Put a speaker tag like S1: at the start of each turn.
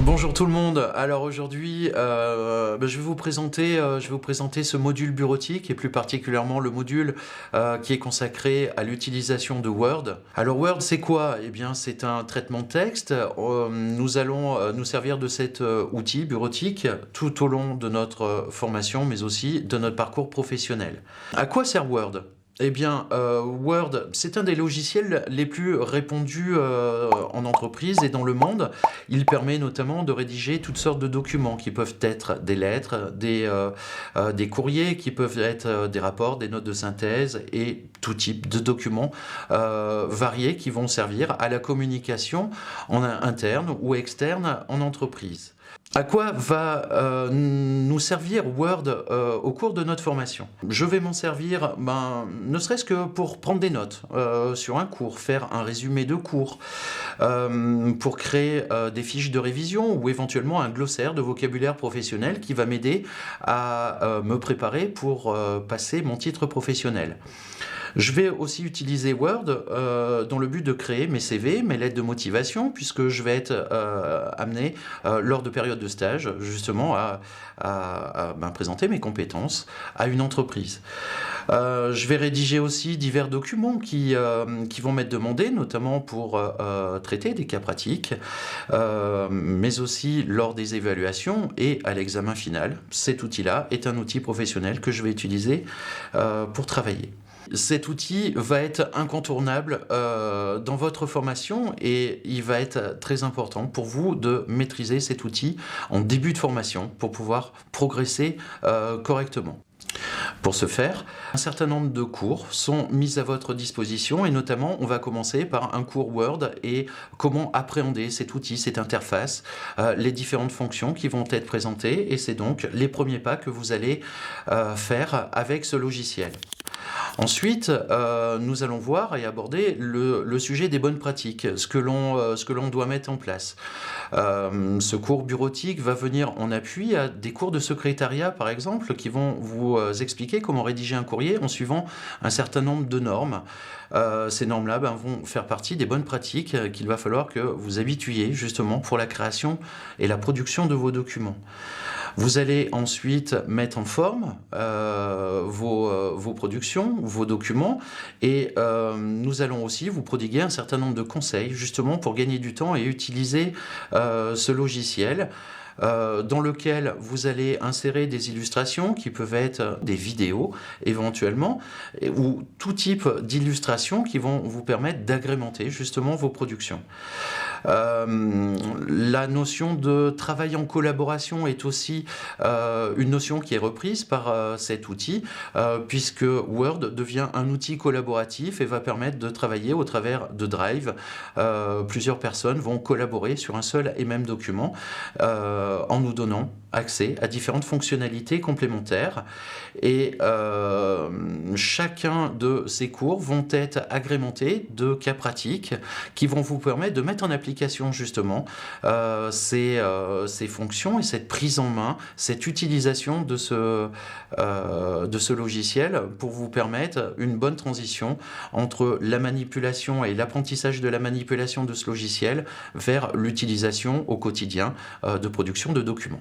S1: Bonjour tout le monde. Alors aujourd'hui, je vais vous présenter ce module bureautique et plus particulièrement le module qui est consacré à l'utilisation de Word. Alors Word, c'est quoi? Eh bien, c'est un traitement de texte. Nous allons nous servir de cet outil bureautique tout au long de notre formation, mais aussi de notre parcours professionnel. À quoi sert Word? Eh bien, Word, c'est un des logiciels les plus répandus en entreprise et dans le monde. Il permet notamment de rédiger toutes sortes de documents qui peuvent être des lettres, des courriers, qui peuvent être des rapports, des notes de synthèse et tout type de documents variés qui vont servir à la communication interne ou externe en entreprise. À quoi va nous servir Word au cours de notre formation? Je vais m'en servir, ne serait-ce que pour prendre des notes sur un cours, faire un résumé de cours, pour créer des fiches de révision ou éventuellement un glossaire de vocabulaire professionnel qui va m'aider à me préparer pour passer mon titre professionnel. Je vais aussi utiliser Word dans le but de créer mes CV, mes lettres de motivation, puisque je vais être amené lors de périodes de stage justement à présenter mes compétences à une entreprise. Je vais rédiger aussi divers documents qui vont m'être demandés, notamment pour traiter des cas pratiques, mais aussi lors des évaluations et à l'examen final. Cet outil-là est un outil professionnel que je vais utiliser pour travailler. Cet outil va être incontournable dans votre formation et il va être très important pour vous de maîtriser cet outil en début de formation pour pouvoir progresser correctement. Pour ce faire, un certain nombre de cours sont mis à votre disposition et notamment on va commencer par un cours Word et comment appréhender cet outil, cette interface, les différentes fonctions qui vont être présentées et c'est donc les premiers pas que vous allez faire avec ce logiciel. Ensuite, nous allons voir et aborder le sujet des bonnes pratiques, ce que l'on doit mettre en place. Ce cours bureautique va venir en appui à des cours de secrétariat, par exemple, qui vont vous expliquer comment rédiger un courrier en suivant un certain nombre de normes. Ces normes-là vont faire partie des bonnes pratiques qu'il va falloir que vous habituiez justement pour la création et la production de vos documents. Vous allez ensuite mettre en forme vos productions, vos documents et nous allons aussi vous prodiguer un certain nombre de conseils justement pour gagner du temps et utiliser ce logiciel dans lequel vous allez insérer des illustrations qui peuvent être des vidéos éventuellement ou tout type d'illustrations qui vont vous permettre d'agrémenter justement vos productions. La notion de travail en collaboration est aussi une notion qui est reprise par cet outil puisque Word devient un outil collaboratif et va permettre de travailler au travers de Drive. Plusieurs personnes vont collaborer sur un seul et même document en nous donnant accès à différentes fonctionnalités complémentaires et chacun de ces cours vont être agrémentés de cas pratiques qui vont vous permettre de mettre en application justement ces fonctions et cette prise en main, cette utilisation de ce logiciel pour vous permettre une bonne transition entre la manipulation et l'apprentissage de la manipulation de ce logiciel vers l'utilisation au quotidien de production de documents.